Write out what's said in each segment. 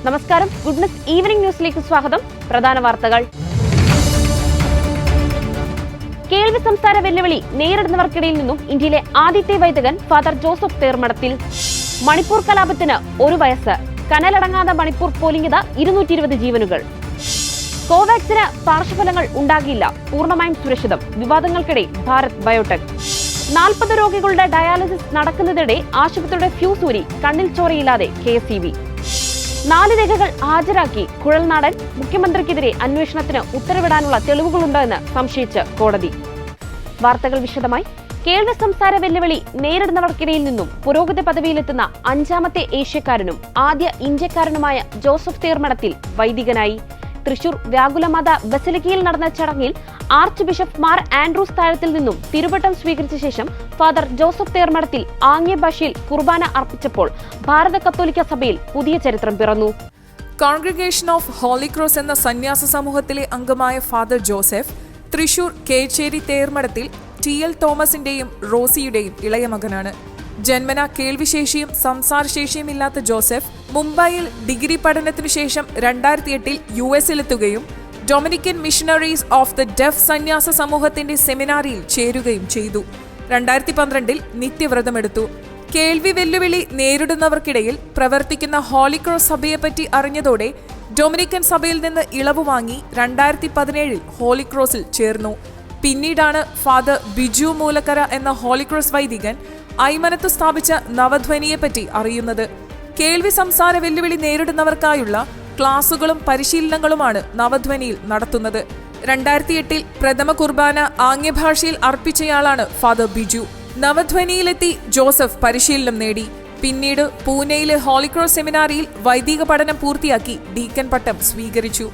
നമസ്കാരം, goodness evening ന്യൂസിലേക്ക് സ്വാഗതം. പ്രധാന വാർത്തകൾ. കേൾവി സംസാര വെല്ലുവിളി നേരിടുന്നവർക്കിടയിൽ നിന്നും ഇന്ത്യയിലെ ആദ്യത്തെ വൈദികൻ ഫാദർ ജോസഫ് തേർമഠത്തിൽ. മണിപ്പൂർ കലാപത്തിന് 1 വയസ്സ്. കനലടങ്ങാതെ മണിപ്പൂർ പോലിംഗിത 220 ജീവനുകൾ. കോവാക്സിന് പാർശ്വഫലങ്ങൾ ഉണ്ടാകില്ല, പൂർണ്ണമായും സുരക്ഷിതം. വിവാദങ്ങൾക്കിടെ ഭാരത് ബയോടെക്. 40 രോഗികളുടെ ഡയാലിസിസ് നടക്കുന്നതിനിടെ ആശുപത്രിയുടെ ഫ്യൂസ് ഊരി, കണ്ണിൽ ചോരയില്ലാതെ KSEB. 4 രേഖകൾ ഹാജരാക്കി കുഴൽനാടൻ. മുഖ്യമന്ത്രിക്കെതിരെ അന്വേഷണത്തിന് ഉത്തരവിടാനുള്ള തെളിവുകളുണ്ടോ സംശയിച്ച് കോടതി. വാർത്തകൾ വിശദമായി. കേൾവി സംസാര വെല്ലുവിളി നേരിടുന്നവർക്കിടയിൽ നിന്നും പുരോഗതി പദവിയിലെത്തുന്ന 5ാമത്തെ ഏഷ്യക്കാരനും ആദ്യ ഇന്ത്യക്കാരനുമായ ജോസഫ് തേർമഠത്തിൽ വൈദികനായി. തൃശൂർ വ്യാകുലമാത ബസിലിക്കയിൽ നടന്ന ചടങ്ങിൽ ആർച്ച് ബിഷപ്പ് മാർ ആൻഡ്രൂസ് താഴത്തിൽ നിന്നും തിരുവട്ടം സ്വീകരിച്ച ശേഷം ഫാദർ ജോസഫ് തേർമഠത്തിൽ ആംഗ്യ ഭാഷയിൽ കുർബാന അർപ്പിച്ചപ്പോൾ ഭാരത കത്തോലിക്ക സഭയിൽ പുതിയ ചരിത്രം പിറന്നു. കോൺഗ്രിഗേഷൻ ഓഫ് ഹോളി ക്രോസ് എന്ന സന്യാസ സമൂഹത്തിലെ അംഗമായ ഫാദർ ജോസഫ് തൃശൂർ കേച്ചേരി തേർമഠത്തിൽ TL തോമസിന്റെയും റോസിയുടെയും ഇളയ മകനാണ്. ജന്മന കേൾവിശേഷിയും സംസാരശേഷിയും ഇല്ലാത്ത ജോസഫ് മുംബൈയിൽ ഡിഗ്രി പഠനത്തിനു ശേഷം 2008 US-ലെത്തുകയും Dominican missionaries of the deaf സന്യാസ സമൂഹത്തിന്റെ സെമിനാരിയിൽ ചേരുകയും ചെയ്തു. 2012 നിത്യവ്രതമെടുത്തു. കേൾവി വെല്ലുവിളി നേരിടുന്നവർക്കിടയിൽ പ്രവർത്തിക്കുന്ന ഹോളി ക്രോസ് സഭയെപ്പറ്റി അറിഞ്ഞതോടെ ഡൊമിനിക്കൻ സഭയിൽ നിന്ന് ഇളവ് വാങ്ങി 2017 ഹോളി ക്രോസിൽ ചേർന്നു. പിന്നീടാണ് ഫാദർ ബിജു മൂലക്കര എന്ന ഹോളി ക്രോസ് വൈദികൻ ഐമനത്ത് സ്ഥാപിച്ച നവധ്വനിയെപ്പറ്റി അറിയുന്നത്. കേൾവി സംസാര വെല്ലുവിളി നേരിടുന്നവർക്കായുള്ള ക്ലാസുകളും പരിശീലനങ്ങളുമാണ് നവധ്വനിയിൽ നടത്തുന്നത്. 2008 പ്രഥമ കുർബാന ആംഗ്യഭാഷയിൽ അർപ്പിച്ചയാളാണ് ഫാദർ ബിജു. നവധ്വനിയിലെത്തി ജോസഫ് പരിശീലനം നേടി. പിന്നീട് പൂനെയിലെ ഹോളിക്രോസ് സെമിനാരിയിൽ വൈദിക പഠനം പൂർത്തിയാക്കി ഡീക്കൻ പട്ടം സ്വീകരിച്ചു.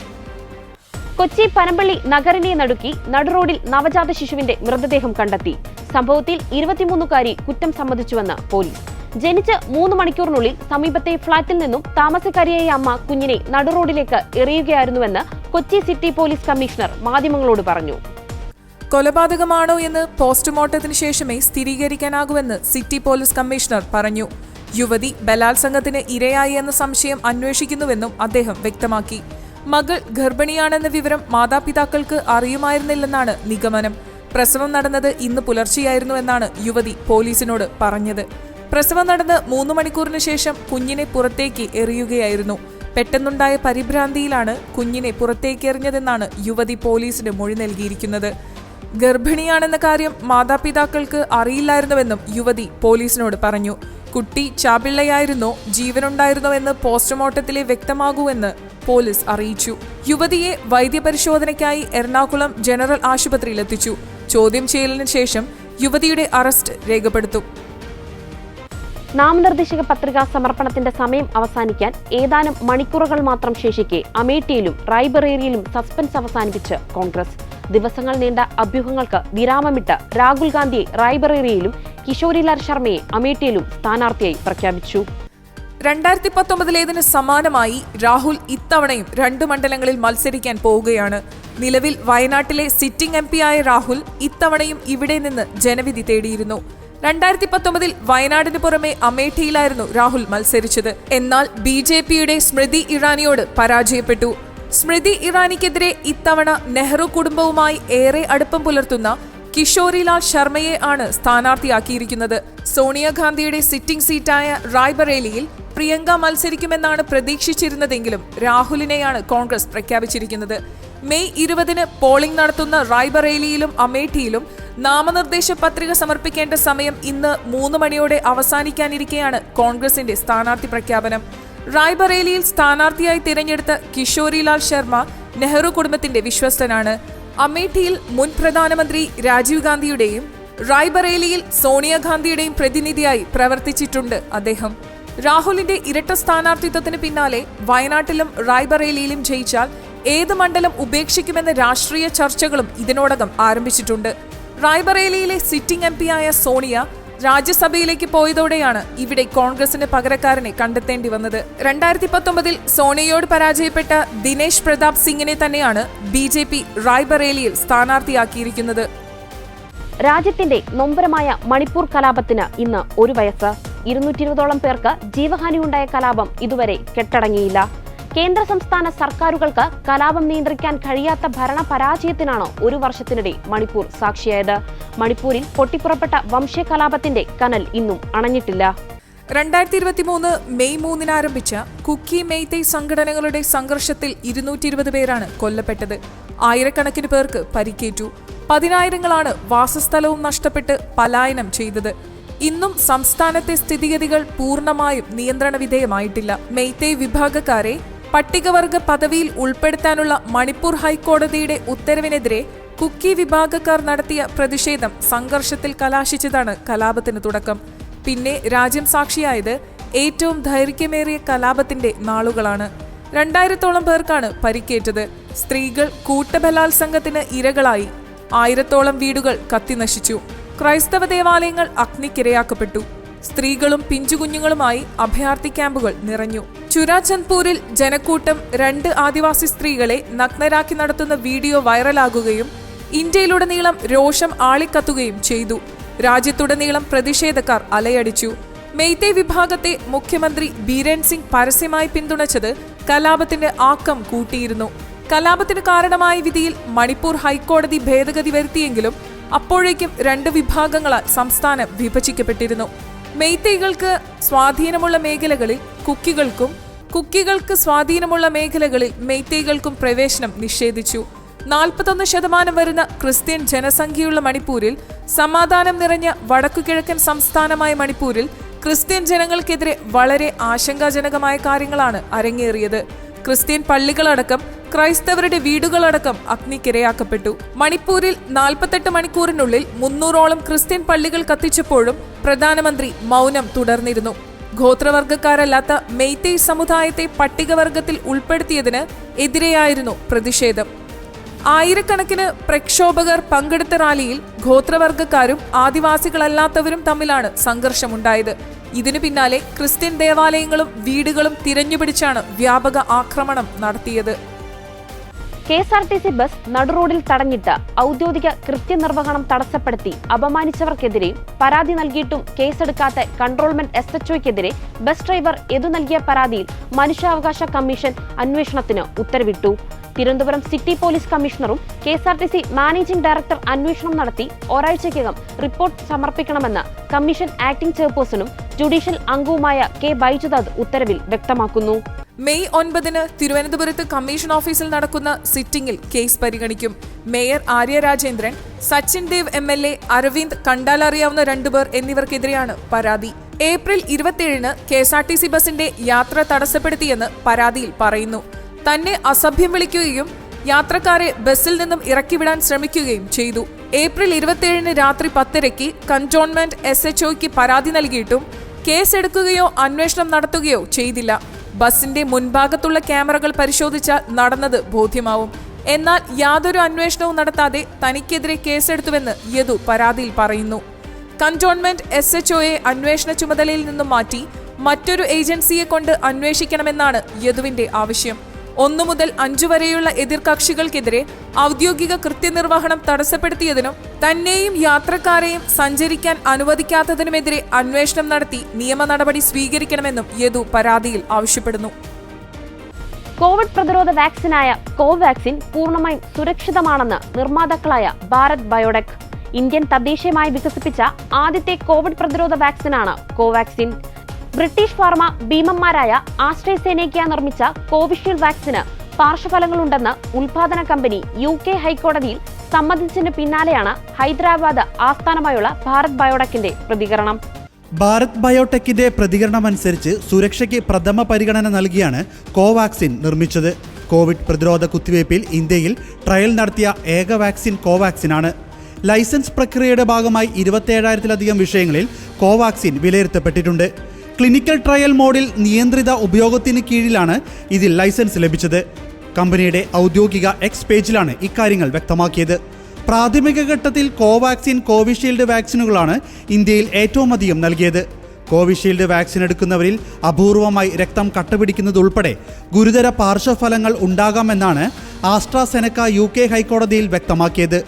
കൊച്ചി പനമ്പള്ളി നഗറിനെ നടുക്കി നടുറോഡിൽ നവജാത ശിശുവിന്റെ മൃതദേഹം കണ്ടെത്തി. സംഭവത്തിൽ 23-കാരി കുറ്റം സമ്മതിച്ചുവെന്ന് പോലീസ്. ജനിച്ച് 3 മണിക്കൂറിനുള്ളിൽ സമീപത്തെ ഫ്ളാറ്റിൽ നിന്നും താമസക്കാരിയായ അമ്മ കുഞ്ഞിനെ നടുറോഡിലേക്ക് എറിയുകയായിരുന്നുവെന്ന് കൊച്ചി സിറ്റി പോലീസ് കമ്മീഷണർ മാധ്യമങ്ങളോട് പറഞ്ഞു. കൊലപാതകമാണോ എന്ന് പോസ്റ്റ്മോർട്ടത്തിന് ശേഷമേ സ്ഥിരീകരിക്കാനാകുമെന്ന് സിറ്റി പോലീസ് കമ്മീഷണർ പറഞ്ഞു. യുവതി ബലാത്സംഗത്തിന് ഇരയായി എന്ന സംശയം അന്വേഷിക്കുന്നുവെന്നും അദ്ദേഹം വ്യക്തമാക്കി. മകൾ ഗർഭിണിയാണെന്ന വിവരം മാതാപിതാക്കൾക്ക് അറിയുമായിരുന്നില്ലെന്നാണ് നിഗമനം. പ്രസവം നടന്നത് ഇന്ന് പുലർച്ചെയായിരുന്നുവെന്നാണ് യുവതി പോലീസിനോട് പറഞ്ഞത്. പ്രസവം നടന്ന് 3 മണിക്കൂറിന് ശേഷം കുഞ്ഞിനെ പുറത്തേക്ക് എറിയുകയായിരുന്നു. പെട്ടെന്നുണ്ടായ പരിഭ്രാന്തിയിലാണ് കുഞ്ഞിനെ പുറത്തേക്ക് എറിഞ്ഞതെന്നാണ് യുവതി പോലീസിന് മൊഴി നൽകിയിരിക്കുന്നത്. ഗർഭിണിയാണെന്ന കാര്യം മാതാപിതാക്കൾക്ക് അറിയില്ലായിരുന്നുവെന്നും യുവതി പോലീസിനോട് പറഞ്ഞു. കുട്ടി ചാപിള്ളയായിരുന്നോ ജീവനുണ്ടായിരുന്നോ എന്ന് പോസ്റ്റ്മോർട്ടത്തിലെ വ്യക്തമാകൂവെന്ന് പോലീസ് അറിയിച്ചു. യുവതിയെ വൈദ്യപരിശോധനയ്ക്കായി എറണാകുളം ജനറൽ ആശുപത്രിയിലെത്തിച്ചു. ചോദ്യം ചെയ്യലിന് ശേഷം യുവതിയുടെ അറസ്റ്റ് രേഖപ്പെടുത്തും. നാമനിർദ്ദേശക പത്രികാ സമർപ്പണത്തിന്റെ സമയം അവസാനിക്കാൻ ഏതാനും മണിക്കൂറുകൾ മാത്രം ശേഷിക്കെ അമേഠിയിലും റായ്ബറേലിയിലും സസ്പെൻസ് അവസാനിപ്പിച്ച് കോൺഗ്രസ്. ദിവസങ്ങൾ നീണ്ട അഭ്യൂഹങ്ങൾക്ക് വിരാമമിട്ട് രാഹുൽ ഗാന്ധിയെ റായ്ബറേലിയിലും കിഷോരിലാൽ ശർമ്മയെ അമേഠിയിലും സ്ഥാനാർത്ഥിയായി പ്രഖ്യാപിച്ചു. 2019 സമാനമായി രാഹുൽ ഇത്തവണയും 2 മണ്ഡലങ്ങളിൽ മത്സരിക്കാൻ പോവുകയാണ്. നിലവിൽ വയനാട്ടിലെ സിറ്റിംഗ് MP ആയ രാഹുൽ ഇത്തവണയും ഇവിടെ നിന്ന് ജനവിധി തേടിയിരുന്നു. 2019 വയനാടിന് പുറമെ അമേഠിയിലായിരുന്നു രാഹുൽ മത്സരിച്ചത്. എന്നാൽ BJPയുടെ സ്മൃതി ഇറാനിയോട് പരാജയപ്പെട്ടു. സ്മൃതി ഇറാനിക്കെതിരെ ഇത്തവണ നെഹ്റു കുടുംബവുമായി ഏറെ അടുപ്പം പുലർത്തുന്ന കിഷോരിലാൽ ശർമ്മയെ ആണ് സ്ഥാനാർത്ഥിയാക്കിയിരിക്കുന്നത്. സോണിയാഗാന്ധിയുടെ സിറ്റിംഗ് സീറ്റായ റായ്ബറേലിയിൽ പ്രിയങ്ക മത്സരിക്കുമെന്നാണ് പ്രതീക്ഷിച്ചിരുന്നതെങ്കിലും രാഹുലിനെയാണ് കോൺഗ്രസ് പ്രഖ്യാപിച്ചിരിക്കുന്നത്. മെയ് 20 പോളിംഗ് നടത്തുന്ന റായ്ബറേലിയിലും അമേഠിയിലും നാമനിർദ്ദേശ പത്രിക സമർപ്പിക്കേണ്ട സമയം ഇന്ന് 3 മണിയോടെ അവസാനിക്കാനിരിക്കെയാണ് കോൺഗ്രസിന്റെ സ്ഥാനാർത്ഥി പ്രഖ്യാപനം. റായ്ബറേലിയിൽ സ്ഥാനാർത്ഥിയായി തിരഞ്ഞെടുത്ത കിഷോരിലാൽ ശർമ്മ നെഹ്റു കുടുംബത്തിന്റെ വിശ്വസ്തനാണ്. അമേഠിയിൽ മുൻ പ്രധാനമന്ത്രി രാജീവ് ഗാന്ധിയുടെയും റായ്ബറേലിയിൽ സോണിയാഗാന്ധിയുടെയും പ്രതിനിധിയായി പ്രവർത്തിച്ചിട്ടുണ്ട് അദ്ദേഹം. രാഹുലിന്റെ ഇരട്ട സ്ഥാനാർത്ഥിത്വത്തിന് പിന്നാലെ വയനാട്ടിലും റായ്ബറേലിയിലും ജയിച്ചാൽ ഏത് മണ്ഡലം ഉപേക്ഷിക്കുമെന്ന രാഷ്ട്രീയ ചർച്ചകളും ഇതിനോടകം ആരംഭിച്ചിട്ടുണ്ട്. റായ്ബറേലിയിലെ സിറ്റിംഗ് MP ആയ സോണിയ രാജ്യസഭയിലേക്ക് പോയതോടെയാണ് ഇവിടെ കോൺഗ്രസിന് പകരക്കാരനെ കണ്ടെത്തേണ്ടി വന്നത്. 2019 സോണിയയോട് പരാജയപ്പെട്ട ദിനേശ് പ്രതാപ് സിംഗിനെ തന്നെയാണ് BJP റായ്ബറേലിയിൽ സ്ഥാനാർത്ഥിയാക്കിയിരിക്കുന്നത്. രാജ്യത്തിന്റെ നൊമ്പരമായ മണിപ്പൂർ കലാപത്തിന് ഇന്ന് 1 വയസ്സ്. 220ഓളം പേർക്ക് ജീവഹാനിയുണ്ടായ കലാപം ഇതുവരെ കെട്ടടങ്ങിയില്ല. കേന്ദ്ര സംസ്ഥാന സർക്കാരുകൾക്ക് കലാപം നിയന്ത്രിക്കാൻ കഴിയാത്ത ഭരണ പരാജയത്തിനാണ് ഒരു വർഷത്തിനിടെ മണിപ്പൂർ സാക്ഷിയായത്. മണിപ്പൂരിൽ പൊട്ടിപ്പുറപ്പെട്ട വംശീയ കലാപത്തിന്റെ കനൽ ഇന്നും അണഞ്ഞിട്ടില്ല. 2023 മെയ് 3 ആരംഭിച്ച കുക്കി മെയ്തേയ് സംഘടനകളുടെ സംഘർഷത്തിൽ 220 പേരാണ് കൊല്ലപ്പെട്ടത്. ആയിരക്കണക്കിന് പേർക്ക് പരിക്കേറ്റു. പതിനായിരങ്ങളാണ് വാസസ്ഥലവും നഷ്ടപ്പെട്ട് പലായനം ചെയ്തത്. ഇന്നും സംസ്ഥാനത്തെ സ്ഥിതിഗതികൾ പൂർണ്ണമായും നിയന്ത്രണ വിധേയമായിട്ടില്ല. മെയ്തേയ് വിഭാഗക്കാരെ പട്ടികവർഗ പദവിയിൽ ഉൾപ്പെടുത്താനുള്ള മണിപ്പൂർ ഹൈക്കോടതിയുടെ ഉത്തരവിനെതിരെ കുക്കി വിഭാഗക്കാർ നടത്തിയ പ്രതിഷേധം സംഘർഷത്തിൽ കലാശിച്ചതാണ് കലാപത്തിന് തുടക്കം. പിന്നെ രാജ്യം സാക്ഷിയായത് ഏറ്റവും ദൈർഘ്യമേറിയ കലാപത്തിന്റെ നാളുകളാണ്. 2000-ഓളം പേർക്കാണ് പരിക്കേറ്റത്. സ്ത്രീകൾ കൂട്ടബലാത്സംഗത്തിന് ഇരകളായി. 1000-ഓളം വീടുകൾ കത്തിനശിച്ചു. ക്രൈസ്തവ ദേവാലയങ്ങൾ അഗ്നിക്കിരയാക്കപ്പെട്ടു. സ്ത്രീകളും പിഞ്ചുകുഞ്ഞുങ്ങളുമായി അഭയാർത്ഥി ക്യാമ്പുകൾ നിറഞ്ഞു. ചുരാചന്ദ്പൂരിൽ ജനക്കൂട്ടം 2 ആദിവാസി സ്ത്രീകളെ നഗ്നരാക്കി നടത്തുന്ന വീഡിയോ വൈറലാകുകയും ഇന്ത്യയിലുടനീളം രോഷം ആളിക്കത്തുകയും ചെയ്തു. രാജ്യത്തുടനീളം പ്രതിഷേധക്കാർ അലയടിച്ചു. മെയ്തേയ് വിഭാഗത്തെ മുഖ്യമന്ത്രി ബീരൻ സിംഗ് പരസ്യമായി പിന്തുണച്ചത് കലാപത്തിന്റെ ആക്കം കൂട്ടിയിരുന്നു. കലാപത്തിന് കാരണമായ വിധിയിൽ മണിപ്പൂർ ഹൈക്കോടതി ഭേദഗതി വരുത്തിയെങ്കിലും അപ്പോഴേക്കും 2 വിഭാഗങ്ങളാൽ സംസ്ഥാനം വിഭജിക്കപ്പെട്ടിരുന്നു. മെയ്തേയ്കൾക്ക് സ്വാധീനമുള്ള മേഖലകളിൽ കുക്കികൾക്കും, കുക്കികൾക്ക് സ്വാധീനമുള്ള മേഖലകളിൽ മെയ്തേയ്കൾക്കും പ്രവേശനം നിഷേധിച്ചു. 41% വരുന്ന ക്രിസ്ത്യൻ ജനസംഖ്യയുള്ള മണിപ്പൂരിൽ, സമാധാനം നിറഞ്ഞ വടക്കുകിഴക്കൻ സംസ്ഥാനമായ മണിപ്പൂരിൽ ക്രിസ്ത്യൻ ജനങ്ങൾക്കെതിരെ വളരെ ആശങ്കാജനകമായ കാര്യങ്ങളാണ് അരങ്ങേറിയത്. ക്രിസ്ത്യൻ പള്ളികളടക്കം ക്രൈസ്തവരുടെ വീടുകളടക്കം അഗ്നിക്കിരയാക്കപ്പെട്ടു. മണിപ്പൂരിൽ 48 മണിക്കൂറിനുള്ളിൽ 300-ഓളം ക്രിസ്ത്യൻ പള്ളികൾ കത്തിച്ചപ്പോഴും പ്രധാനമന്ത്രി മൗനം തുടർന്നിരുന്നു. ഗോത്രവർഗക്കാരല്ലാത്ത മെയ്തേയ് സമുദായത്തെ പട്ടികവർഗത്തിൽ ഉൾപ്പെടുത്തിയതിന് എതിരെയായിരുന്നു പ്രതിഷേധം. ആയിരക്കണക്കിന് പ്രക്ഷോഭകർ പങ്കെടുത്ത റാലിയിൽ ഗോത്രവർഗക്കാരും ആദിവാസികളല്ലാത്തവരും തമ്മിലാണ് സംഘർഷമുണ്ടായത്. ഇതിനു പിന്നാലെ ക്രിസ്ത്യൻ ദേവാലയങ്ങളും വീടുകളും തിരഞ്ഞുപിടിച്ചാണ് വ്യാപക ആക്രമണം നടത്തിയത്. KSRTC ബസ് നടുറോഡിൽ തടഞ്ഞിട്ട് ഔദ്യോഗിക കൃത്യനിർവഹണം തടസ്സപ്പെടുത്തി അപമാനിച്ചവർക്കെതിരെയും പരാതി നൽകിയിട്ടും കേസെടുക്കാത്ത കൺട്രോൾമെന്റ് SHOയ്ക്കെതിരെ ബസ് ഡ്രൈവർ നൽകിയ പരാതിയിൽ മനുഷ്യാവകാശ കമ്മീഷൻ അന്വേഷണത്തിന് ഉത്തരവിട്ടു. തിരുവനന്തപുരം സിറ്റി പോലീസ് കമ്മീഷണറും KSRTC മാനേജിംഗ് ഡയറക്ടർ അന്വേഷണം നടത്തി ഒരാഴ്ചയ്ക്കകം റിപ്പോർട്ട് സമർപ്പിക്കണമെന്ന് കമ്മീഷൻ ആക്ടിംഗ് ചെയർപേഴ്സണും ജുഡീഷ്യൽ അംഗവുമായ K. ബൈജുദാദ് ഉത്തരവിൽ വ്യക്തമാക്കുന്നു. മെയ് 9 തിരുവനന്തപുരത്ത് കമ്മീഷൻ ഓഫീസിൽ നടക്കുന്ന സിറ്റിംഗിൽ കേസ് പരിഗണിക്കും. മേയർ ആര്യ രാജേന്ദ്രൻ, സച്ചിൻ ദേവ് MLA, അരവിന്ദ് കണ്ടാലറിയാവുന്ന 2 പേർ എന്നിവർക്കെതിരെയാണ് പരാതി. ഏപ്രിൽ 27 KSRTC ബസിന്റെ യാത്ര തടസ്സപ്പെടുത്തിയെന്ന് പരാതിയിൽ പറയുന്നു. തന്നെ അസഭ്യം വിളിക്കുകയും യാത്രക്കാരെ ബസ്സിൽ നിന്നും ഇറക്കിവിടാൻ ശ്രമിക്കുകയും ചെയ്തു. ഏപ്രിൽ 27 രാത്രി 10:00 കന്റോൺമെന്റ് SHOയ്ക്ക് പരാതി നൽകിയിട്ടും കേസെടുക്കുകയോ അന്വേഷണം നടത്തുകയോ ചെയ്തില്ല. ബസിന്റെ മുൻഭാഗത്തുള്ള ക്യാമറകൾ പരിശോധിച്ചാൽ നടന്നത് ബോധ്യമാവും. എന്നാൽ യാതൊരു അന്വേഷണവും നടത്താതെ തനിക്കെതിരെ കേസെടുത്തുവെന്ന് യദു പരാതിയിൽ പറയുന്നു. കന്റോൺമെന്റ് SHOയെ അന്വേഷണ ചുമതലയിൽ നിന്നും മാറ്റി മറ്റൊരു ഏജൻസിയെ കൊണ്ട് അന്വേഷിക്കണമെന്നാണ് യദുവിന്റെ ആവശ്യം. 1 മുതൽ 5 വരെയുള്ള എതിർകക്ഷികൾക്കെതിരെ ഔദ്യോഗിക കൃത്യനിർവഹണം തടസ്സപ്പെടുത്തിയതിനും തന്നെയും യാത്രക്കാരെയും സഞ്ചരിക്കാൻ അനുവദിക്കാത്തതിനുമെതിരെ അന്വേഷണം നടത്തി നിയമ നടപടി സ്വീകരിക്കണമെന്നും യദു പരാതിയിൽ ആവശ്യപ്പെടുന്നു. കോവിഡ് പ്രതിരോധ വാക്സിനായ കോവാക്സിൻ പൂർണ്ണമായും സുരക്ഷിതമാണെന്ന് നിർമ്മാതാക്കളായ ഭാരത് ബയോടെക്. ഇന്ത്യൻ തദ്ദേശീയമായി വികസിപ്പിച്ച ആദ്യത്തെ കോവിഡ് പ്രതിരോധ വാക്സിനാണ് കോവാക്സിൻ. ബ്രിട്ടീഷ് ഫാർമ ഭീമന്മാരായ ആസ്ട്രസെനേക്ക നിർമ്മിച്ച കോവിഷീൽഡ് വാക്സിന് പാർശ്വഫലങ്ങളുണ്ടെന്ന് ഉൽപാദന കമ്പനി UK ഹൈക്കോടതിയിൽ സമ്മതിച്ചതിന് പിന്നാലെയാണ് ഹൈദരാബാദ് ആസ്ഥാനമായുള്ള ഭാരത് ബയോടെക്കിന്റെ പ്രതികരണം. ഭാരത് ബയോടെക്കിന്റെ പ്രതികരണമനുസരിച്ച് സുരക്ഷയ്ക്ക് പ്രഥമ പരിഗണന നൽകിയാണ് കോവാക്സിൻ നിർമ്മിച്ചത്. കോവിഡ് പ്രതിരോധ കുത്തിവയ്പിൽ ഇന്ത്യയിൽ ട്രയൽ നടത്തിയ ഏക വാക്സിൻ കോവാക്സിനാണ്. ലൈസൻസ് പ്രക്രിയയുടെ ഭാഗമായി 27,000-ലധികം വിഷയങ്ങളിൽ കോവാക്സിൻ വിലയിരുത്തപ്പെട്ടിട്ടുണ്ട്. ക്ലിനിക്കൽ ട്രയൽ മോഡിൽ നിയന്ത്രിത ഉപയോഗത്തിന് കീഴിലാണ് ഇതിൽ ലൈസൻസ് ലഭിച്ചത്. കമ്പനിയുടെ ഔദ്യോഗിക X പേജിലാണ് ഇക്കാര്യങ്ങൾ വ്യക്തമാക്കിയത്. പ്രാഥമിക ഘട്ടത്തിൽ കോവാക്സിൻ, കോവിഷീൽഡ് വാക്സിനുകളാണ് ഇന്ത്യയിൽ ഏറ്റവും അധികം നൽകിയത്. കോവിഷീൽഡ് വാക്സിൻ എടുക്കുന്നവരിൽ അപൂർവമായി രക്തം കട്ടപിടിക്കുന്നതുൾപ്പെടെ ഗുരുതര പാർശ്വഫലങ്ങൾ ഉണ്ടാകാമെന്നാണ് ആസ്ട്രാസെനക്ക UK ഹൈക്കോടതിയിൽ വ്യക്തമാക്കിയത്.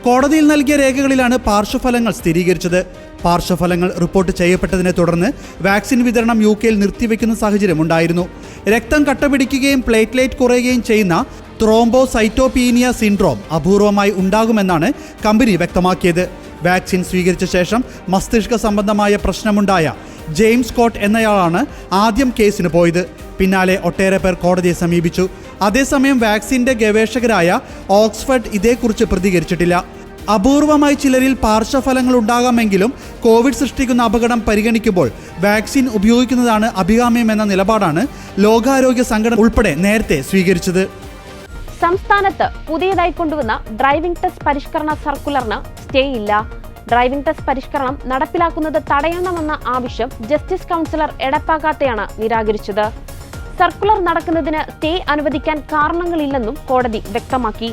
കോടതിയിൽ നൽകിയ രേഖകളിലാണ് പാർശ്വഫലങ്ങൾ സ്ഥിരീകരിച്ചത്. പാർശ്വഫലങ്ങൾ റിപ്പോർട്ട് ചെയ്യപ്പെട്ടതിനെ തുടർന്ന് വാക്സിൻ വിതരണം UK നിർത്തിവെക്കുന്ന സാഹചര്യം ഉണ്ടായിരുന്നു. രക്തം കട്ടപിടിക്കുകയും പ്ലേറ്റ്ലേറ്റ് കുറയുകയും ചെയ്യുന്ന ത്രോംബോസൈറ്റോപീനിയ സിൻഡ്രോം അപൂർവമായി ഉണ്ടാകുമെന്നാണ് കമ്പനി വ്യക്തമാക്കിയത്. വാക്സിൻ സ്വീകരിച്ച ശേഷം മസ്തിഷ്ക സംബന്ധമായ പ്രശ്നമുണ്ടായ ജെയിംസ് സ്കോട്ട് എന്നയാളാണ് ആദ്യം കേസിന് പോയത്. പിന്നാലെ ഒട്ടേറെ പേർ കോടതിയെ സമീപിച്ചു. അതേസമയം വാക്സിൻ്റെ ഗവേഷകരായ ഓക്സ്ഫർഡ് ഇതേക്കുറിച്ച് പ്രതികരിച്ചിട്ടില്ല. അപൂർവമായി ചിലരിൽ പാർശ്വഫലങ്ങൾ ഉണ്ടാകാമെങ്കിലും കോവിഡ് സൃഷ്ടിക്കുന്ന അപകടം പരിഗണിക്കുമ്പോൾ വാക്സിൻ ഉപയോഗിക്കുന്നതാണ് അഭികാമ്യമെന്ന നിലപാടാണ് ലോകാരോഗ്യ സംഘടന ഉൾപ്പെടെ നേരത്തെ സ്വീകരിച്ചത്. സംസ്ഥാനത്ത് പുതിയതായി കൊണ്ടുവന്ന ഡ്രൈവിംഗ് ടെസ്റ്റ് പരിഷ്കരണ സർക്കുലറിന് സ്റ്റേ ഇല്ല. ഡ്രൈവിംഗ് ടെസ്റ്റ് പരിഷ്കരണം നടപ്പിലാക്കുന്നത് തടയണമെന്ന ആവശ്യം ജസ്റ്റിസ് കൗൺസിലർ എടപ്പാക്കാത്തെയാണ് നിരാകരിച്ചത്. സർക്കുലർ നടക്കുന്നതിന് സ്റ്റേ അനുവദിക്കാൻ കാരണങ്ങളില്ലെന്നും കോടതി വ്യക്തമാക്കി.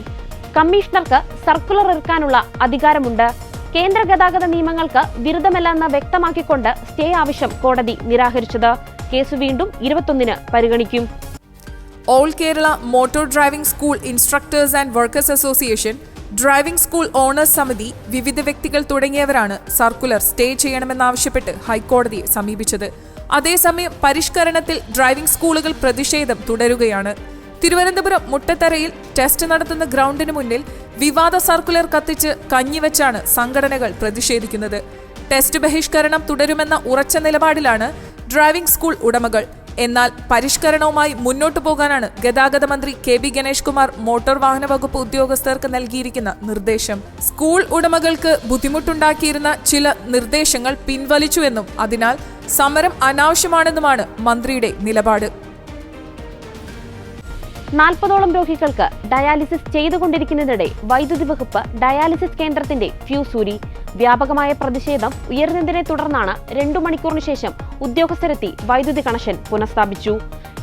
കമ്മീഷണർക്ക് സർക്കുലർ ഇറക്കാനുള്ള അധികാരമുണ്ട്. കേന്ദ്ര ഗതാഗത നിയമങ്ങൾക്ക് വിരുദ്ധമല്ലെന്ന് വ്യക്തമാക്കിക്കൊണ്ട് സ്റ്റേ ആവശ്യം കോടതി നിരാകരിച്ചത്. കേസ് വീണ്ടും 21-ന് പരിഗണിക്കും. All Kerala motor driving school instructors and workers association, driving school owners സമിതി, വിവിധ വ്യക്തികൾ തുടങ്ങിയവരാണ് സർക്കുലർ സ്റ്റേ ചെയ്യണമെന്നാവശ്യപ്പെട്ട് ഹൈക്കോടതിയെ സമീപിച്ചത്. അതേസമയം പരിഷ്കരണത്തിൽ ഡ്രൈവിംഗ് സ്കൂളുകൾ പ്രതിഷേധം തുടരുകയാണ്. തിരുവനന്തപുരം മുട്ടത്തറയിൽ ടെസ്റ്റ് നടത്തുന്ന ഗ്രൗണ്ടിന് മുന്നിൽ വിവാദ സർക്കുലർ കത്തിച്ച് കഞ്ഞിവെച്ചാണ് സംഘടനകൾ പ്രതിഷേധിക്കുന്നത്. ടെസ്റ്റ് ബഹിഷ്കരണം തുടരുമെന്ന ഉറച്ച നിലപാടിലാണ് ഡ്രൈവിംഗ് സ്കൂൾ ഉടമകൾ. എന്നാൽ പരിഷ്കരണവുമായി മുന്നോട്ടു പോകാനാണ് ഗതാഗത മന്ത്രി KB ഗണേഷ് കുമാർ മോട്ടോർ വാഹന വകുപ്പ് ഉദ്യോഗസ്ഥർക്ക് നൽകിയിരിക്കുന്ന നിർദ്ദേശം. സ്കൂൾ ഉടമകൾക്ക് ബുദ്ധിമുട്ടുണ്ടാക്കിയിരുന്ന ചില നിർദ്ദേശങ്ങൾ പിൻവലിച്ചുവെന്നും അതിനാൽ സമരം അനാവശ്യമാണെന്നുമാണ് മന്ത്രിയുടെ നിലപാട്. 40ഓളം രോഗികൾക്ക് ഡയാലിസിസ് ചെയ്തുകൊണ്ടിരിക്കുന്നതിനിടെ വൈദ്യുതി വകുപ്പ് ഡയാലിസിസ് കേന്ദ്രത്തിന്റെ ഫ്യൂസ് ഊരി. വ്യാപകമായ പ്രതിഷേധം ഉയർന്നതിനെ തുടർന്നാണ് 2 മണിക്കൂറിന് ശേഷം ഉദ്യോഗസ്ഥരെത്തി വൈദ്യുതി കണക്ഷൻ പുനഃസ്ഥാപിച്ചു.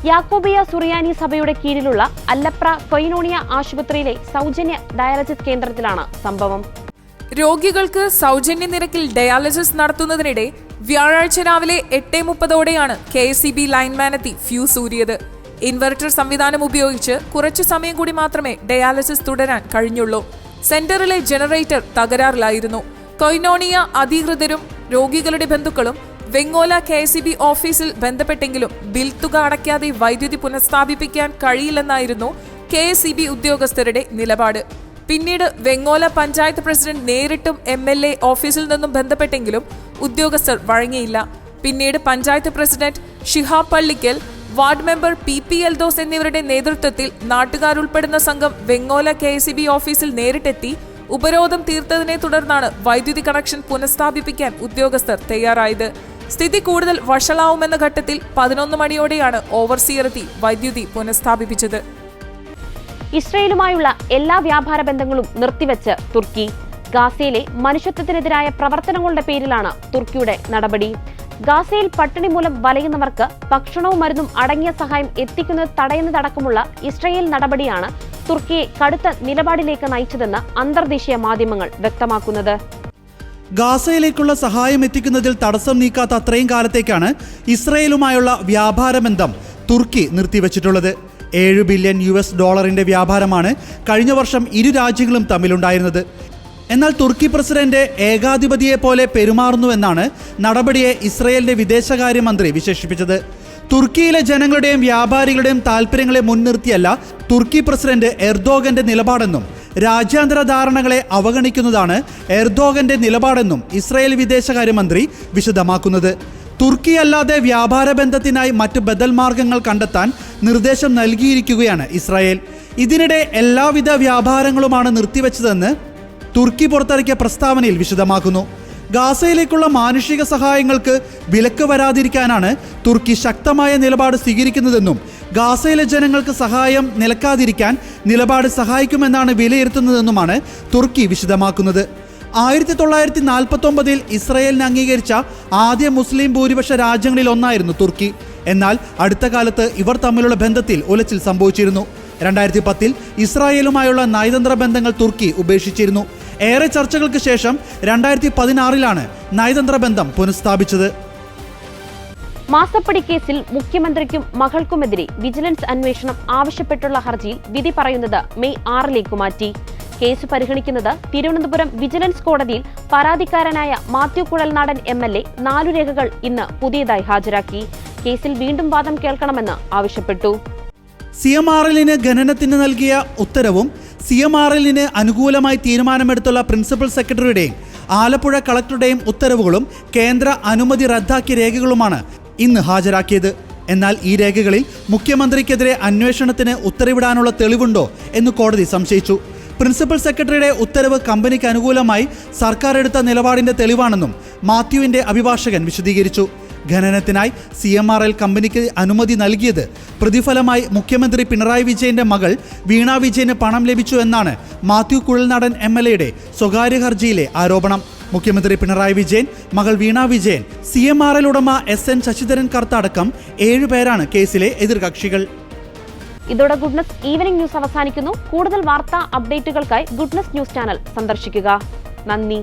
യാക്കോബിയ സുറിയാനി സഭയുടെ കീഴിലുള്ള അല്ലപ്ര കൊയിനോണിയ ആശുപത്രിയിലെ സൗജന്യ ഡയാലിസിസ് കേന്ദ്രത്തിലാണ് സംഭവം. രോഗികൾക്ക് സൗജന്യ നിരക്കിൽ ഡയാലിസിസ് നടത്തുന്നതിനിടെ വ്യാഴാഴ്ച രാവിലെ 8:30ഓടെയാണ് KSEB ലൈൻമാനെത്തി ഫ്യൂസ് ഊരിയത്. ഇൻവെർട്ടർ സംവിധാനം ഉപയോഗിച്ച് കുറച്ചു സമയം കൂടി മാത്രമേ ഡയാലിസിസ് തുടരാൻ കഴിഞ്ഞുള്ളൂ. സെന്ററിലെ ജനറേറ്റർ തകരാറിലായിരുന്നു. കൊയിനോണിയ അധികൃതരും രോഗികളുടെ ബന്ധുക്കളും വെങ്ങോല KSEB ഓഫീസിൽ ബന്ധപ്പെട്ടെങ്കിലും ബിൽ തുക അടയ്ക്കാതെ വൈദ്യുതി പുനഃസ്ഥാപിപ്പിക്കാൻ കഴിയില്ലെന്നായിരുന്നു KSEB ഉദ്യോഗസ്ഥരുടെ നിലപാട്. പിന്നീട് വെങ്ങോല പഞ്ചായത്ത് പ്രസിഡന്റ് നേരിട്ടും MLA ഓഫീസിൽ നിന്നും ബന്ധപ്പെട്ടെങ്കിലും ഉദ്യോഗസ്ഥർ വഴങ്ങിയില്ല. പിന്നീട് panchayat president Shihab Pallikkal, ward member PP Eldhose എന്നിവരുടെ നേതൃത്വത്തിൽ നാട്ടുകാരുൾപ്പെടുന്ന സംഘം വെങ്ങോല KSEB ഓഫീസിൽ നേരിട്ടെത്തി ഉപരോധം തീർത്തതിനെ തുടർന്നാണ് വൈദ്യുതി കണക്ഷൻ പുനഃസ്ഥാപിപ്പിക്കാൻ ഉദ്യോഗസ്ഥർ തയ്യാറായത്. സ്ഥിതി കൂടുതൽ വഷളാവുമെന്ന ഘട്ടത്തിൽ 11 മണിയോടെയാണ് ഓവർസിയറെത്തി വൈദ്യുതി പുനഃസ്ഥാപിപ്പിച്ചത്. ഇസ്രയേലുമായുള്ള എല്ലാ വ്യാപാര ബന്ധങ്ങളും നിർത്തിവെച്ച് തുർക്കി. ഗാസയിലെ മനുഷ്യത്വത്തിനെതിരായ പ്രവർത്തനങ്ങളുടെ പേരിലാണ് തുർക്കിയുടെ നടപടി. ഗാസയിൽ പട്ടിണി മൂലം വലയുന്നവർക്ക് ഭക്ഷണവും മരുന്നും അടങ്ങിയ സഹായം എത്തിക്കുന്നത് തടയുന്നതടക്കമുള്ള ഇസ്രയേൽ നടപടിയാണ് തുർക്കിയെ കടുത്ത നിലപാടിലേക്ക് നയിച്ചതെന്ന് അന്തർദേശീയ മാധ്യമങ്ങൾ വ്യക്തമാക്കുന്നത്. ഗാസയിലേക്കുള്ള സഹായം എത്തിക്കുന്നതിൽ തടസ്സം നീക്കാത്ത അത്രയും കാലത്തേക്കാണ് ഇസ്രയേലുമായുള്ള വ്യാപാര ബന്ധം തുർക്കി നിർത്തിവച്ചിട്ടുള്ളത്. $7 ബില്യൺ വ്യാപാരമാണ് കഴിഞ്ഞ വർഷം ഇരു രാജ്യങ്ങളും തമ്മിലുണ്ടായിരുന്നത്. എന്നാൽ തുർക്കി പ്രസിഡന്റ് ഏകാധിപതിയെ പോലെ പെരുമാറുന്നുവെന്നാണ് നടപടിയെ ഇസ്രയേലിന്റെ വിദേശകാര്യമന്ത്രി വിശേഷിപ്പിച്ചത്. തുർക്കിയിലെ ജനങ്ങളുടെയും വ്യാപാരികളുടെയും താൽപ്പര്യങ്ങളെ മുൻനിർത്തിയല്ല തുർക്കി പ്രസിഡന്റ് എർദോഗന്റെ നിലപാടെന്നും രാജ്യാന്തര ധാരണകളെ അവഗണിക്കുന്നതാണ് എർദോഗന്റെ നിലപാടെന്നും ഇസ്രയേൽ വിദേശകാര്യമന്ത്രി വിശദമാക്കുന്നത്. തുർക്കി അല്ലാതെ വ്യാപാര ബന്ധത്തിനായി മറ്റ് ബദൽ മാർഗങ്ങൾ കണ്ടെത്താൻ നിർദ്ദേശം നൽകിയിരിക്കുകയാണ് ഇസ്രായേൽ. ഇതിനിടെ എല്ലാവിധ വ്യാപാരങ്ങളുമാണ് നിർത്തിവെച്ചതെന്ന് തുർക്കി പുറത്തിറക്കിയ പ്രസ്താവനയിൽ വിശദമാക്കുന്നു. ഗാസയിലേക്കുള്ള മാനുഷിക സഹായങ്ങൾക്ക് വിലക്ക് വരാതിരിക്കാനാണ് തുർക്കി ശക്തമായ നിലപാട് സ്വീകരിക്കുന്നതെന്നും ഗാസയിലെ ജനങ്ങൾക്ക് സഹായം നിലക്കാതിരിക്കാൻ നിലപാട് സഹായിക്കുമെന്നാണ് വിലയിരുത്തുന്നതെന്നുമാണ് തുർക്കി വിശദമാക്കുന്നത്. 1949 ഇസ്രയേലിന് അംഗീകരിച്ച ആദ്യ മുസ്ലിം ഭൂരിപക്ഷ രാജ്യങ്ങളിൽ ഒന്നായിരുന്നു തുർക്കി. എന്നാൽ അടുത്ത കാലത്ത് ഇവർ തമ്മിലുള്ള ബന്ധത്തിൽ ഉലച്ചിൽ സംഭവിച്ചിരുന്നു. 2010 ഇസ്രായേലുമായുള്ള നയതന്ത്ര ബന്ധങ്ങൾ തുർക്കി ഉപേക്ഷിച്ചിരുന്നു. ഏറെ ചർച്ചകൾക്ക് ശേഷം 2016 നയതന്ത്ര ബന്ധം പുനഃസ്ഥാപിച്ചത്. മാസപ്പടി കേസിൽ മുഖ്യമന്ത്രിക്കും മകൾക്കുമെതിരെ വിജിലൻസ് അന്വേഷണം ആവശ്യപ്പെട്ടുള്ള ഹർജിയിൽ വിധി പറയുന്നത് മെയ് 6 മാറ്റി. കേസ് പരിഗണിക്കുന്നത് തിരുവനന്തപുരം വിജിലൻസ് കോടതിയിൽ പരാതിക്കാരനായ മാത്യു കുഴൽനാടൻ MLA 4 രേഖകൾ ഇന്ന് പുതിയതായി ഹാജരാക്കി. കേസിൽ വീണ്ടും വാദം കേൾക്കണമെന്ന് ആവശ്യപ്പെട്ടു. CMRLന് ഖനനത്തിന് നൽകിയ ഉത്തരവും CMRLന് അനുകൂലമായി തീരുമാനമെടുത്തുള്ള പ്രിൻസിപ്പൽ സെക്രട്ടറിയുടെയും ആലപ്പുഴ കളക്ടറുടെയും ഉത്തരവുകളും കേന്ദ്ര അനുമതി റദ്ദാക്കിയ രേഖകളുമാണ് ഇന്ന് ഹാജരാക്കിയത്. എന്നാൽ ഈ രേഖകളിൽ മുഖ്യമന്ത്രിക്കെതിരെ അന്വേഷണത്തിന് ഉത്തരവിടാനുള്ള തെളിവുണ്ടോ എന്ന് കോടതി സംശയിച്ചു. പ്രിൻസിപ്പൽ സെക്രട്ടറിയുടെ ഉത്തരവ് കമ്പനിക്ക് അനുകൂലമായി സർക്കാർ എടുത്ത നിലപാടിന്റെ തെളിവാണെന്നും മാത്യുവിന്റെ അഭിഭാഷകൻ വിശദീകരിച്ചു. ഖനനത്തിനായി CMRL കമ്പനിക്ക് അനുമതി നൽകിയത് പ്രതിഫലമായി മുഖ്യമന്ത്രി പിണറായി വിജയന്റെ മകൾ വീണ വിജയന് പണം ലഭിച്ചു എന്നാണ് മാത്യു കുഴൽനാടൻ MLAയുടെ സ്വകാര്യ ഹർജിയിലെ ആരോപണം. മുഖ്യമന്ത്രി പിണറായി വിജയൻ, മകൾ വീണ വിജയൻ, CMRL ഉടമ SN ശശിധരൻ കർത്ത അടക്കം 7 പേരാണ് കേസിലെ എതിർകക്ഷികൾ. ഇതോടെ ഗുഡ്നസ് ഈവനിംഗ് ന്യൂസ് അവസാനിക്കുന്നു. കൂടുതൽ വാർത്താ അപ്ഡേറ്റുകൾക്കായി ഗുഡ്നസ് ന്യൂസ് ചാനൽ സന്ദർശിക്കുക. നന്ദി.